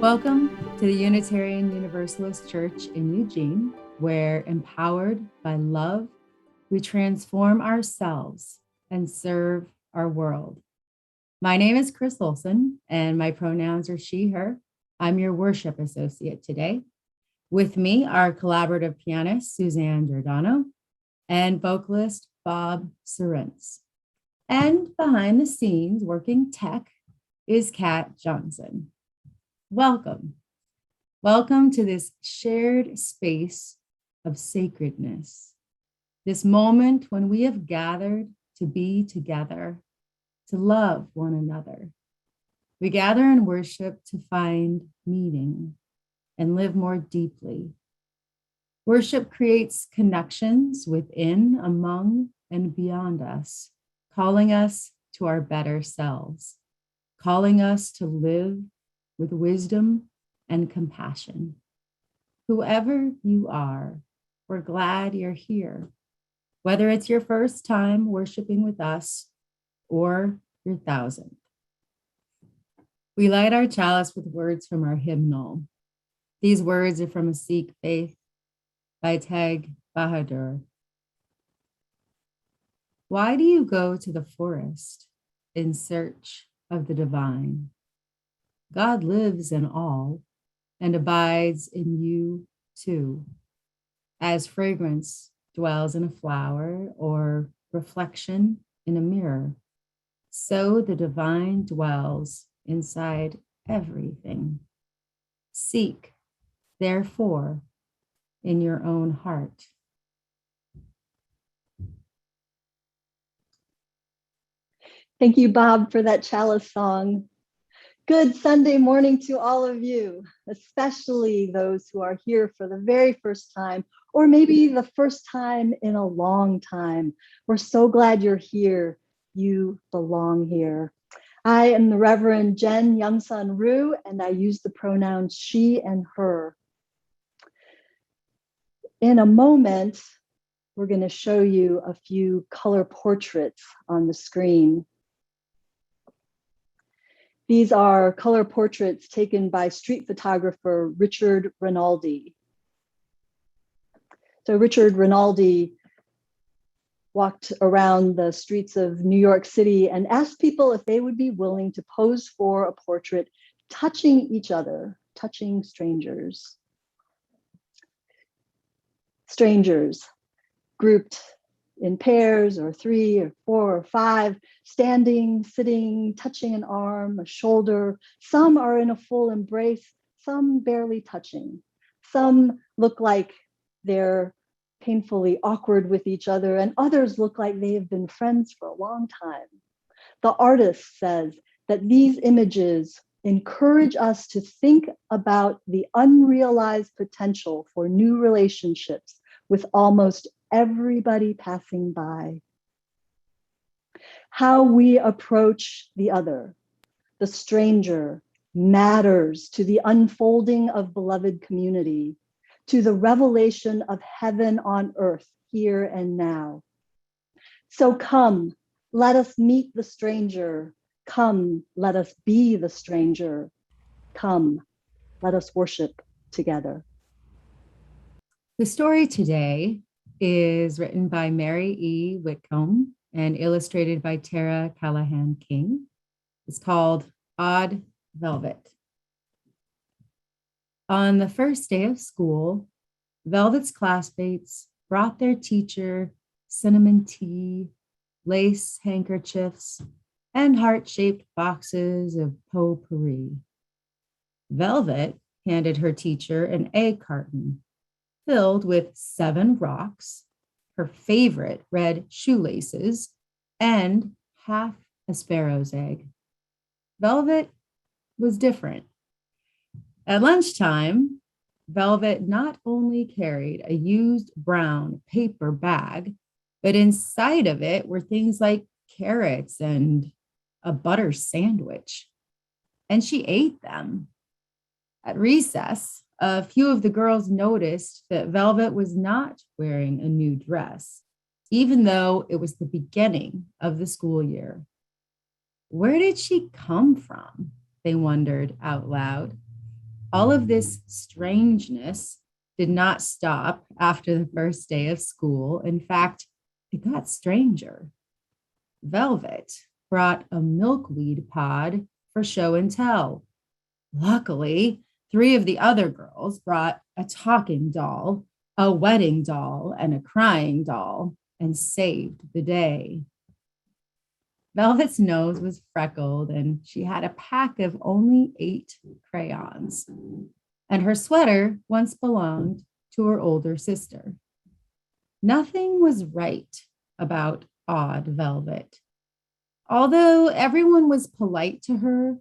Welcome to the Unitarian Universalist Church in Eugene, where empowered by love, we transform ourselves and serve our world. My name is Chris Olson, and my pronouns are she, her. I'm your worship associate today. With me are collaborative pianist Suzanne Giordano and vocalist Bob Sorentz. And behind the scenes, working tech, is Kat Youngsun. Welcome. Welcome to this shared space of sacredness, this moment when we have gathered to be together, to love one another. We gather and worship to find meaning and live more deeply. Worship creates connections within, among, and beyond us, calling us to our better selves, calling us to live with wisdom and compassion. Whoever you are, we're glad you're here. Whether it's your first time worshiping with us or your thousandth. We light our chalice with words from our hymnal. These words are from a Sikh faith by Teg Bahadur. Why do you go to the forest in search of the divine? God lives in all and abides in you too. As fragrance dwells in a flower or reflection in a mirror, so the divine dwells inside everything. Seek, therefore, in your own heart. Thank you, Bob, for that chalice song. Good Sunday morning to all of you, especially those who are here for the very first time, or maybe the first time in a long time. We're so glad you're here. You belong here. I am the Reverend Jen Youngsun Ryu, and I use the pronouns she and her. In a moment, we're going to show you a few color portraits on the screen. These are color portraits taken by street photographer Richard Rinaldi. So Richard Rinaldi walked around the streets of New York City and asked people if they would be willing to pose for a portrait touching each other, touching strangers. Strangers grouped in pairs or 3 or 4 or 5, standing, sitting, touching an arm, a shoulder. Some are in a full embrace, some barely touching. Some look like they're painfully awkward with each other, and others look like they have been friends for a long time. The artist says that these images encourage us to think about the unrealized potential for new relationships with almost everybody passing by. How we approach the other, the stranger, matters to the unfolding of beloved community, to the revelation of heaven on earth, here and now. So come, let us meet the stranger. Come, let us be the stranger. Come, let us worship together. The story today is written by Mary E. Whitcomb and illustrated by Tara Callahan King. It's called Odd Velvet. On the first day of school, Velvet's classmates brought their teacher cinnamon tea, lace handkerchiefs, and heart-shaped boxes of potpourri. Velvet handed her teacher an egg carton filled with 7 rocks, her favorite red shoelaces, and half a sparrow's egg. Velvet was different. At lunchtime, Velvet not only carried a used brown paper bag, but inside of it were things like carrots and a butter sandwich. And she ate them. At recess, a few of the girls noticed that Velvet was not wearing a new dress, even though it was the beginning of the school year. Where did she come from? They wondered out loud. All of this strangeness did not stop after the first day of school. In fact, it got stranger. Velvet brought a milkweed pod for show and tell. Luckily, three of the other girls brought a talking doll, a wedding doll, and a crying doll, and saved the day. Velvet's nose was freckled, and she had a pack of only 8 crayons. And her sweater once belonged to her older sister. Nothing was right about odd Velvet. Although everyone was polite to her,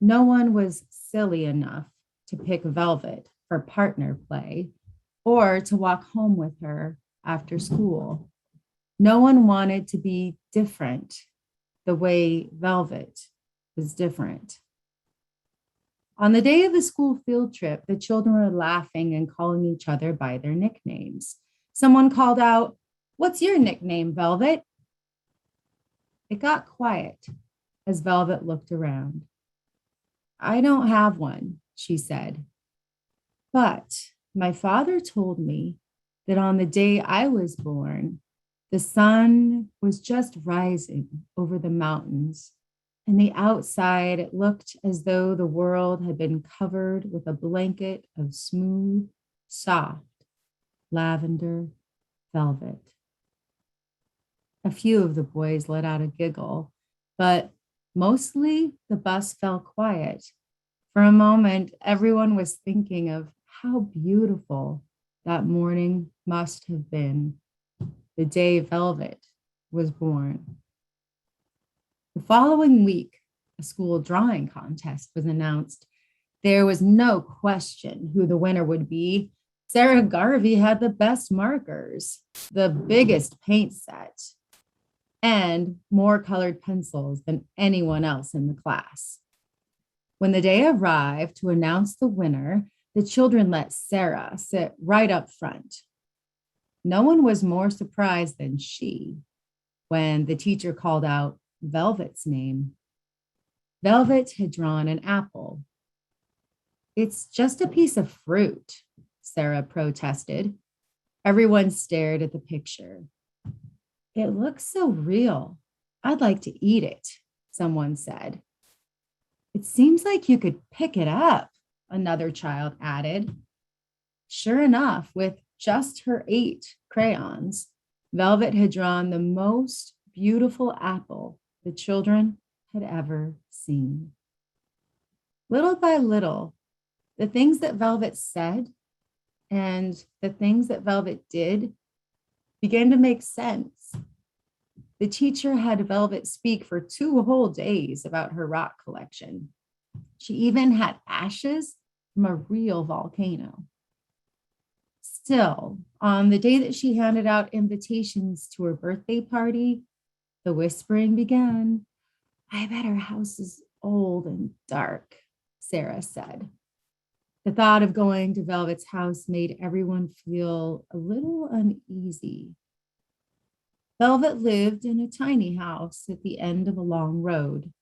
no one was silly enough to pick Velvet for partner play or to walk home with her after school. No one wanted to be different the way Velvet was different. On the day of the school field trip, the children were laughing and calling each other by their nicknames. Someone called out, "What's your nickname, Velvet?" It got quiet as Velvet looked around. "I don't have one," she said. "But my father told me that on the day I was born, the sun was just rising over the mountains, and the outside it looked as though the world had been covered with a blanket of smooth, soft lavender velvet." A few of the boys let out a giggle, but mostly the bus fell quiet. For a moment, everyone was thinking of how beautiful that morning must have been, the day Velvet was born. The following week, a school drawing contest was announced. There was no question who the winner would be. Sarah Garvey had the best markers, the biggest paint set, and more colored pencils than anyone else in the class. When the day arrived to announce the winner, the children let Sarah sit right up front. No one was more surprised than she when the teacher called out Velvet's name. Velvet had drawn an apple. "It's just a piece of fruit," Sarah protested. Everyone stared at the picture. "It looks so real. I'd like to eat it," someone said. "It seems like you could pick it up," another child added. Sure enough, with just her 8 crayons, Velvet had drawn the most beautiful apple the children had ever seen. Little by little, the things that Velvet said and the things that Velvet did began to make sense. The teacher had Velvet speak for 2 whole days about her rock collection. She even had ashes from a real volcano. Still, on the day that she handed out invitations to her birthday party, the whispering began. "I bet her house is old and dark," Sarah said. The thought of going to Velvet's house made everyone feel a little uneasy. Velvet lived in a tiny house at the end of a long road.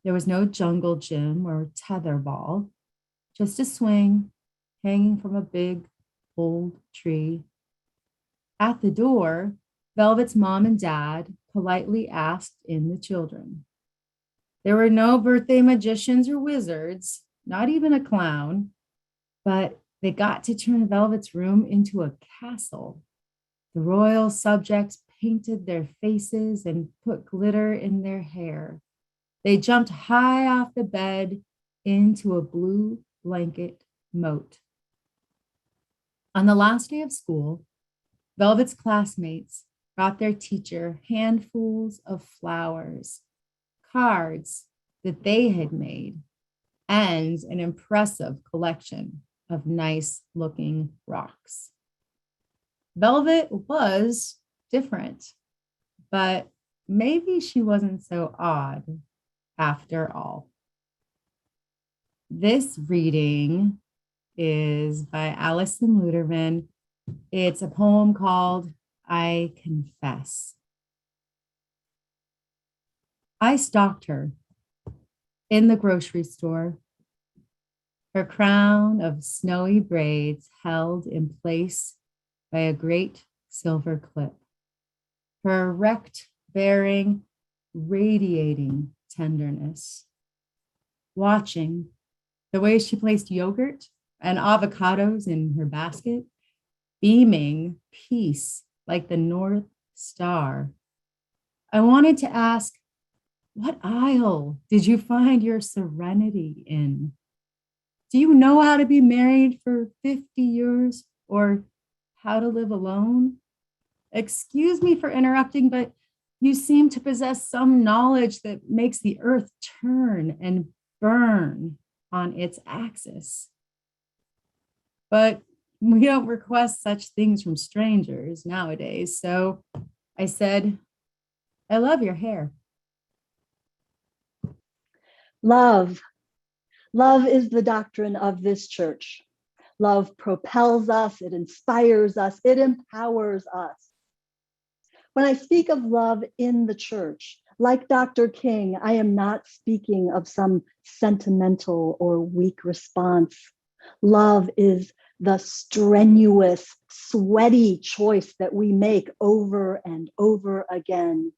There was no jungle gym or tetherball, just a swing hanging from a big old tree. At the door, Velvet's mom and dad politely asked in the children. There were no birthday magicians or wizards, not even a clown, but they got to turn Velvet's room into a castle. The royal subjects painted their faces and put glitter in their hair. They jumped high off the bed into a blue blanket moat. On the last day of school, Velvet's classmates brought their teacher handfuls of flowers, cards that they had made, and an impressive collection of nice looking rocks. Velvet was different, but maybe she wasn't so odd after all. This reading is by Allison Luderman. It's a poem called I Confess. I stalked her in the grocery store. her crown of snowy braids held in place by a great silver clip, her erect bearing radiating tenderness. Watching the way she placed yogurt and avocados in her basket, beaming peace like the North Star. I wanted to ask, what aisle did you find your serenity in? Do you know how to be married for 50 years or how to live alone? Excuse me for interrupting, but you seem to possess some knowledge that makes the earth turn and burn on its axis. But we don't request such things from strangers nowadays. So I said, I love your hair. Love. Love is the doctrine of this church. Love propels us, it inspires us, it empowers us. When I speak of love in the church, like Dr. King, I am not speaking of some sentimental or weak response. Love is the strenuous, sweaty choice that we make over and over again.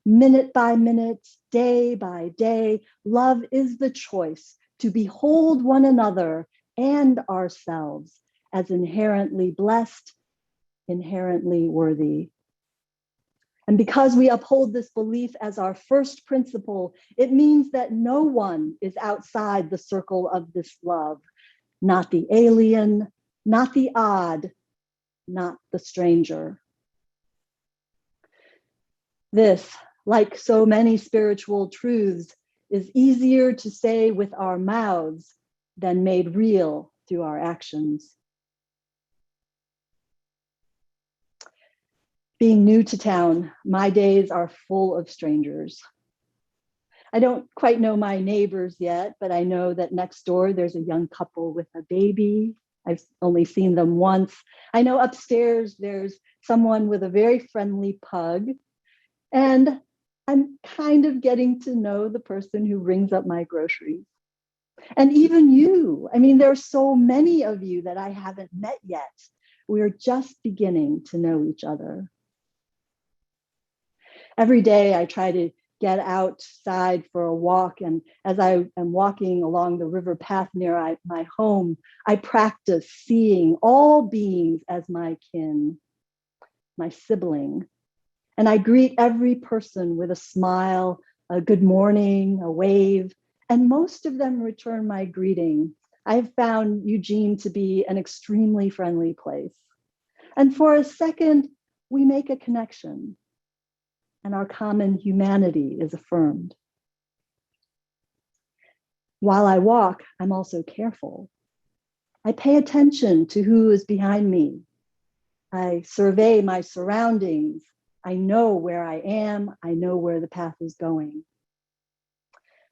Minute by minute, day by day, love is the choice to behold one another and ourselves as inherently blessed, inherently worthy. And because we uphold this belief as our first principle, it means that no one is outside the circle of this love, not the alien, not the odd, not the stranger. This, like so many spiritual truths, is easier to say with our mouths than made real through our actions. Being new to town, my days are full of strangers. I don't quite know my neighbors yet, but I know that next door there's a young couple with a baby. I've only seen them once. I know upstairs there's someone with a very friendly pug. And I'm kind of getting to know the person who rings up my groceries. And even you, I mean, there are so many of you that I haven't met yet. We're just beginning to know each other. Every day I try to get outside for a walk. And as I am walking along the river path near my home, I practice seeing all beings as my kin, my sibling. And I greet every person with a smile, a good morning, a wave, and most of them return my greeting. I've found Eugene to be an extremely friendly place. And for a second, we make a connection, and our common humanity is affirmed. While I walk, I'm also careful. I pay attention to who is behind me. I survey my surroundings. I know where I am. I know where the path is going.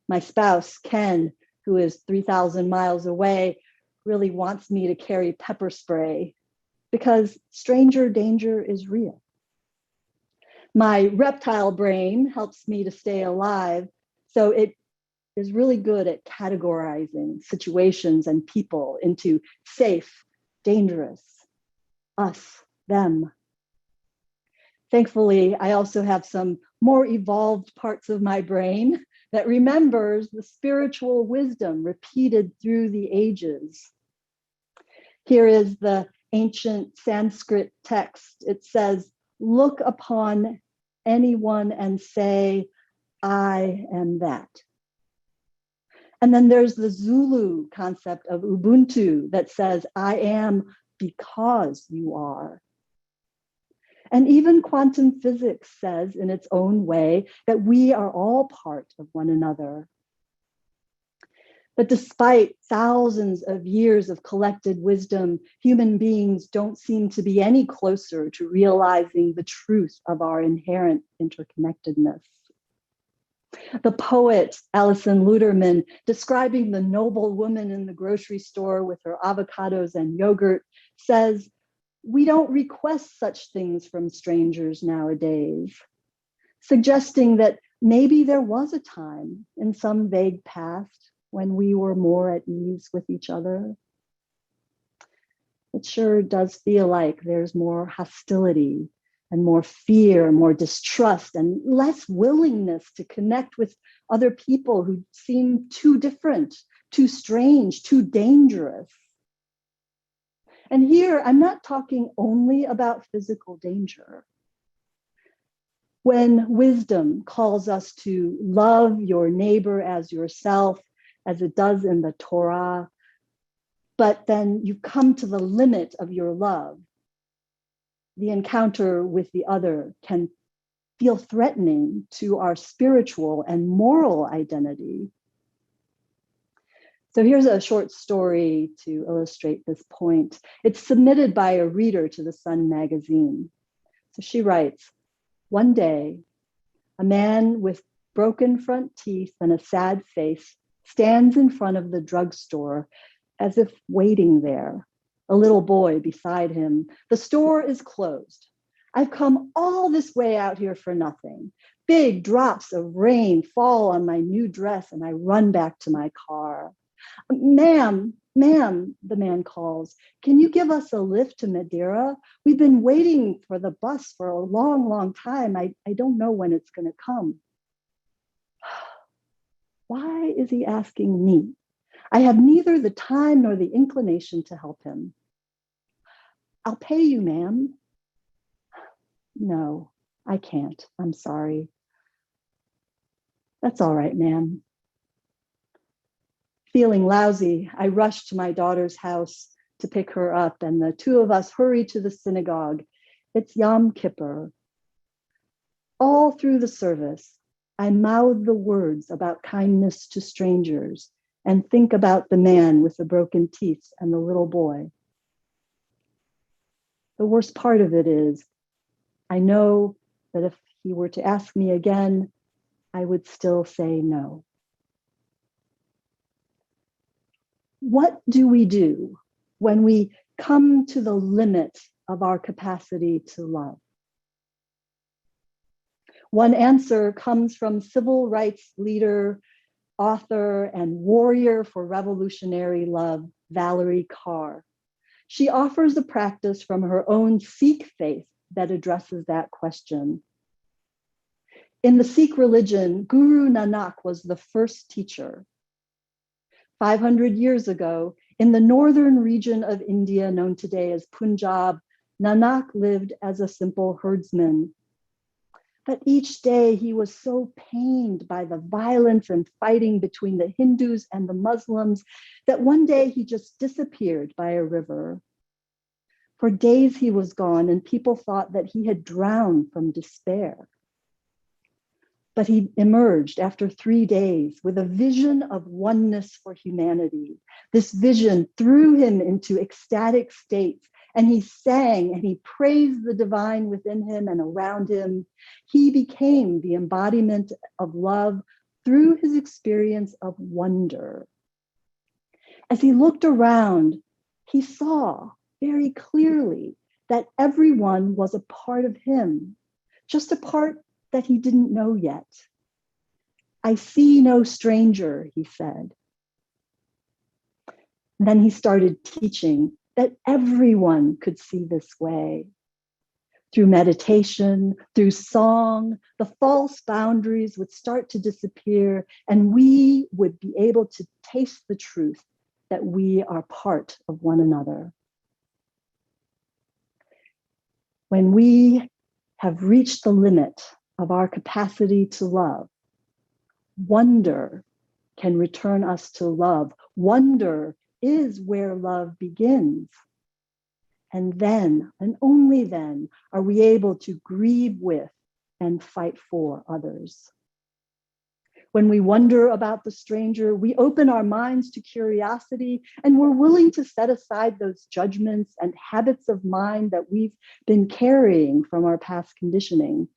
My spouse, Ken, who is 3,000 miles away, really wants me to carry pepper spray because stranger danger is real. My reptile brain helps me to stay alive, so it is really good at categorizing situations and people into safe, dangerous, us, them. Thankfully, I also have some more evolved parts of my brain that remembers the spiritual wisdom repeated through the ages. Here is the ancient Sanskrit text. It says, "Look upon anyone and say, I am that." And then there's the Zulu concept of Ubuntu that says, I am because you are. And even quantum physics says in its own way that we are all part of one another. But despite thousands of years of collected wisdom, human beings don't seem to be any closer to realizing the truth of our inherent interconnectedness. The poet Alison Luterman, describing the noble woman in the grocery store with her avocados and yogurt, says, "We don't request such things from strangers nowadays," suggesting that maybe there was a time in some vague past when we were more at ease with each other? It sure does feel like there's more hostility and more fear, more distrust, and less willingness to connect with other people who seem too different, too strange, too dangerous. And here, I'm not talking only about physical danger. When wisdom calls us to love your neighbor as yourself, as it does in the Torah, but then you come to the limit of your love, the encounter with the other can feel threatening to our spiritual and moral identity. So here's a short story to illustrate this point. It's submitted by a reader to the Sun magazine. So she writes, one day, a man with broken front teeth and a sad face stands in front of the drugstore as if waiting there. A little boy beside him. The store is closed. I've come all this way out here for nothing. Big drops of rain fall on my new dress and I run back to my car. Ma'am, the man calls, can you give us a lift to Madeira? We've been waiting for the bus for a long, long time. I don't know when it's going to come. Why is he asking me? I have neither the time nor the inclination to help him. I'll pay you, ma'am. No, I can't. I'm sorry. That's all right, ma'am. Feeling lousy, I rushed to my daughter's house to pick her up, and the two of us hurried to the synagogue. It's Yom Kippur. All through the service, I mouth the words about kindness to strangers and think about the man with the broken teeth and the little boy. The worst part of it is, I know that if he were to ask me again, I would still say no. What do we do when we come to the limit of our capacity to love? One answer comes from civil rights leader, author, and warrior for revolutionary love, Valerie Carr. She offers a practice from her own Sikh faith that addresses that question. In the Sikh religion, Guru Nanak was the first teacher. 500 years ago, in the northern region of India known today as Punjab, Nanak lived as a simple herdsman. But each day he was so pained by the violence and fighting between the Hindus and the Muslims that one day he just disappeared by a river. For days he was gone and people thought that he had drowned from despair. But he emerged after 3 days with a vision of oneness for humanity. This vision threw him into ecstatic states, and he sang and he praised the divine within him and around him. He became the embodiment of love through his experience of wonder. As he looked around, he saw very clearly that everyone was a part of him, just a part that he didn't know yet. I see no stranger, he said. And then he started teaching that everyone could see this way. Through meditation, through song, the false boundaries would start to disappear, and we would be able to taste the truth that we are part of one another. When we have reached the limit of our capacity to love, wonder can return us to love. Wonder is where love begins. And then, and only then, are we able to grieve with and fight for others. When we wonder about the stranger, we open our minds to curiosity, and we're willing to set aside those judgments and habits of mind that we've been carrying from our past conditioning.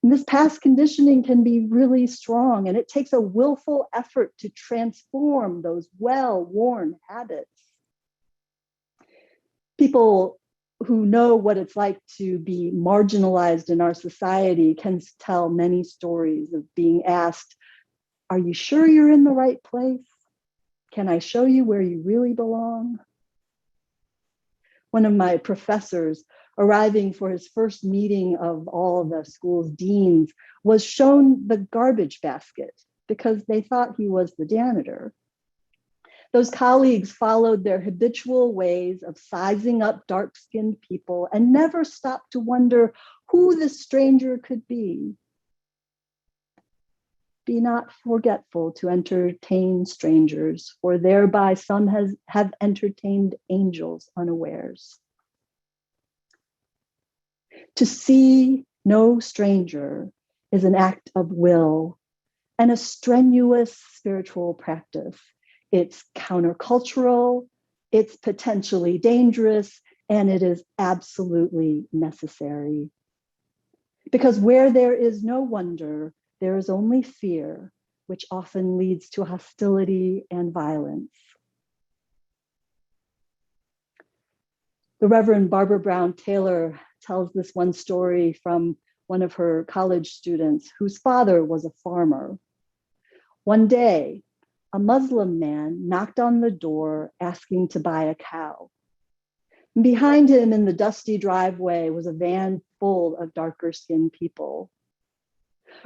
And this past conditioning can be really strong, and it takes a willful effort to transform those well-worn habits. People who know what it's like to be marginalized in our society can tell many stories of being asked, Are you sure you're in the right place? Can I show you where you really belong? One of my professors, arriving for his first meeting of all the school's deans, was shown the garbage basket because they thought he was the janitor. Those colleagues followed their habitual ways of sizing up dark-skinned people and never stopped to wonder who this stranger could be. Be not forgetful to entertain strangers, for thereby some have entertained angels unawares. To see no stranger is an act of will and a strenuous spiritual practice. It's countercultural, it's potentially dangerous, and it is absolutely necessary. Because where there is no wonder, there is only fear, which often leads to hostility and violence. The Reverend Barbara Brown Taylor tells this one story from one of her college students whose father was a farmer. One day, a Muslim man knocked on the door asking to buy a cow. And behind him in the dusty driveway was a van full of darker skinned people.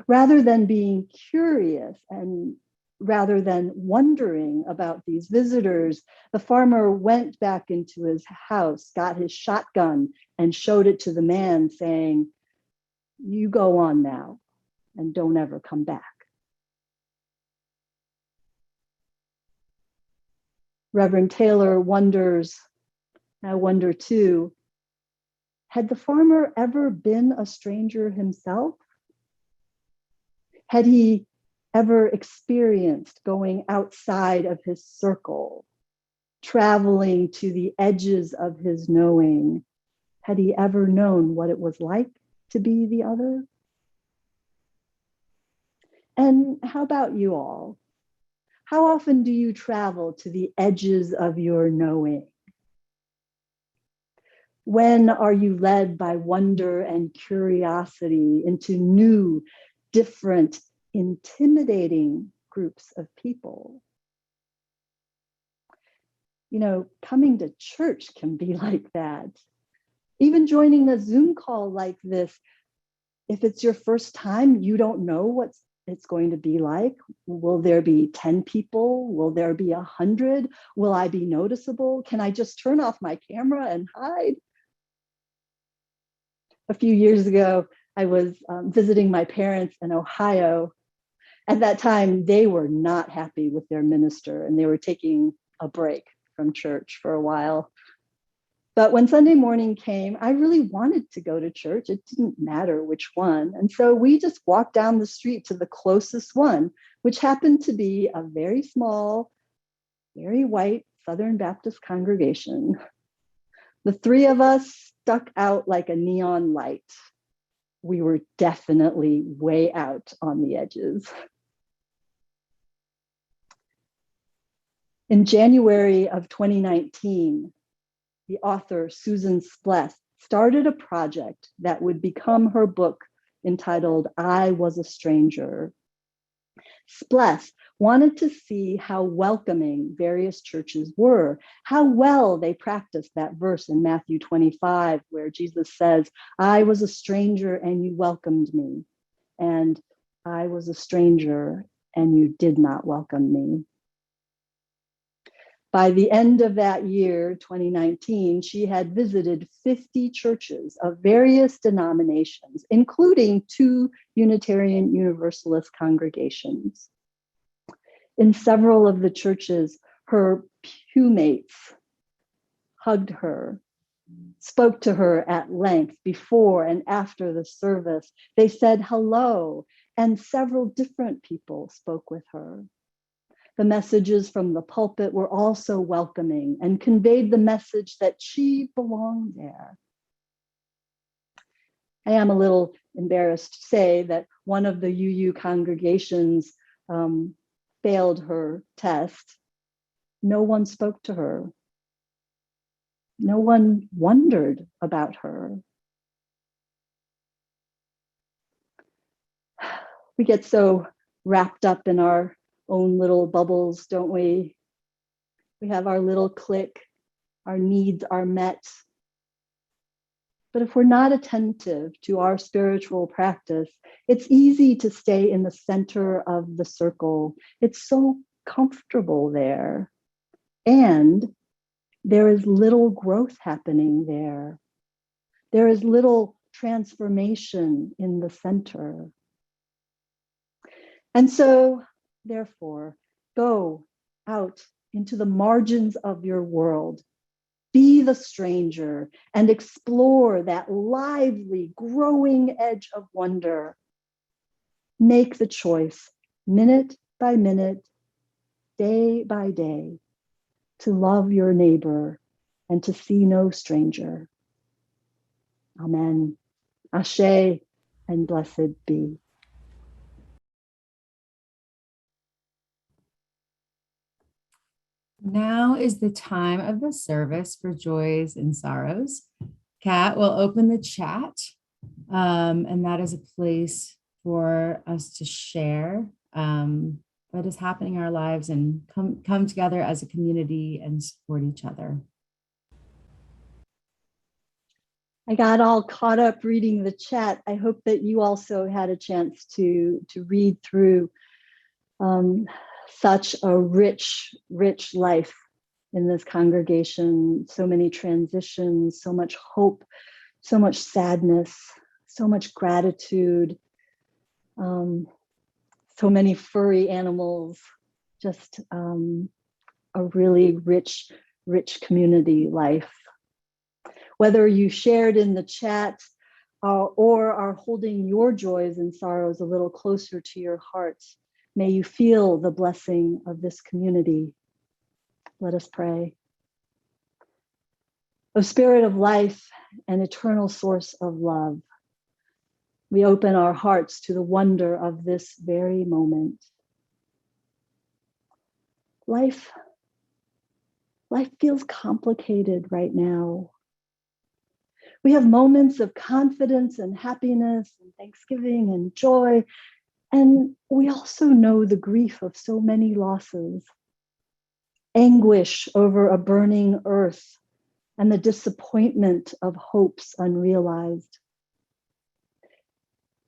Rather than being curious and rather than wondering about these visitors, the farmer went back into his house, got his shotgun, and showed it to the man, saying, "You go on now and don't ever come back." Reverend Taylor wonders, I wonder too, had the farmer ever been a stranger himself? Had he ever experienced going outside of his circle, traveling to the edges of his knowing? Had he ever known what it was like to be the other? And how about you all? How often do you travel to the edges of your knowing? When are you led by wonder and curiosity into new, different, intimidating groups of people? You know, coming to church can be like that. Even joining a Zoom call like this, if it's your first time, you don't know what it's going to be like. Will there be 10 people? Will there be 100? Will I be noticeable? Can I just turn off my camera and hide? A few years ago, I was visiting my parents in Ohio. At that time, they were not happy with their minister and they were taking a break from church for a while. But when Sunday morning came, I really wanted to go to church. It didn't matter which one. And so we just walked down the street to the closest one, which happened to be a very small, very white Southern Baptist congregation. The three of us stuck out like a neon light. We were definitely way out on the edges. In January of 2019, the author Susan Spless started a project that would become her book entitled I Was a Stranger. Spless wanted to see how welcoming various churches were, how well they practiced that verse in Matthew 25, where Jesus says, I was a stranger and you welcomed me, and I was a stranger and you did not welcome me. By the end of that year, 2019, she had visited 50 churches of various denominations, including 2 Unitarian Universalist congregations. In several of the churches, her pewmates hugged her, spoke to her at length before and after the service. They said hello, and several different people spoke with her. The messages from the pulpit were also welcoming and conveyed the message that she belonged there. I am a little embarrassed to say that one of the UU congregations failed her test. No one spoke to her. No one wondered about her. We get so wrapped up in our own little bubbles, don't we? We have our little clique, our needs are met. But if we're not attentive to our spiritual practice, it's easy to stay in the center of the circle. It's so comfortable there. And there is little growth happening there. There is little transformation in the center. And so, therefore, go out into the margins of your world. Be the stranger and explore that lively, growing edge of wonder. Make the choice, minute by minute, day by day, to love your neighbor and to see no stranger. Amen. Ashe, and blessed be. Now is the time of the service for joys and sorrows. Kat will open the chat, and that is a place for us to share what is happening in our lives and come together as a community and support each other. I got all caught up reading the chat. I hope that you also had a chance to read through such a rich life in this congregation. So many transitions, so much hope, so much sadness, so much gratitude, so many furry animals, just a really rich community life. Whether you shared in the chat or are holding your joys and sorrows a little closer to your hearts, may you feel the blessing of this community. Let us pray. O Spirit of life and eternal source of love, we open our hearts to the wonder of this very moment. Life feels complicated right now. We have moments of confidence and happiness and thanksgiving and joy. And we also know the grief of so many losses, anguish over a burning earth, and the disappointment of hopes unrealized.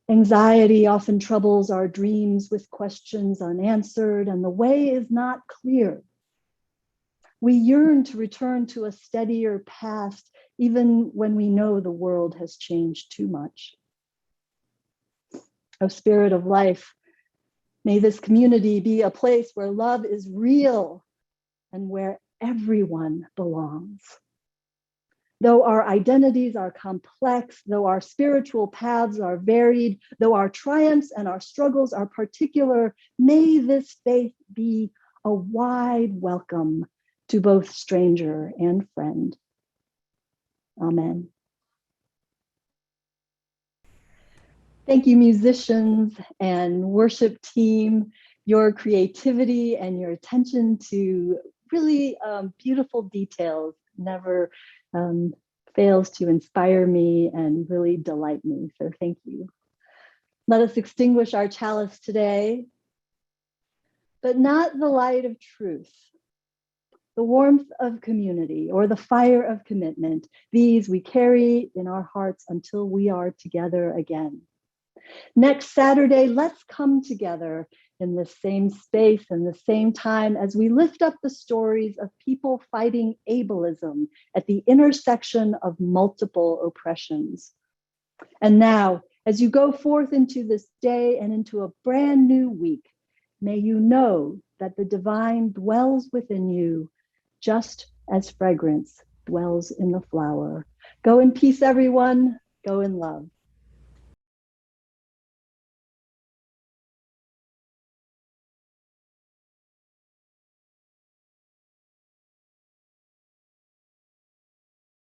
Anxiety often troubles our dreams with questions unanswered, and the way is not clear. We yearn to return to a steadier past, even when we know the world has changed too much. O Spirit of life, may this community be a place where love is real and where everyone belongs. Though our identities are complex, though our spiritual paths are varied, though our triumphs and our struggles are particular, may this faith be a wide welcome to both stranger and friend. Amen. Thank you, musicians and worship team. Your creativity and your attention to really beautiful details never fails to inspire me and really delight me. So thank you. Let us extinguish our chalice today, but not the light of truth, the warmth of community, or the fire of commitment. These we carry in our hearts until we are together again. Next Saturday, let's come together in the same space and the same time as we lift up the stories of people fighting ableism at the intersection of multiple oppressions. And now, as you go forth into this day and into a brand new week, may you know that the divine dwells within you, just as fragrance dwells in the flower. Go in peace, everyone. Go in love.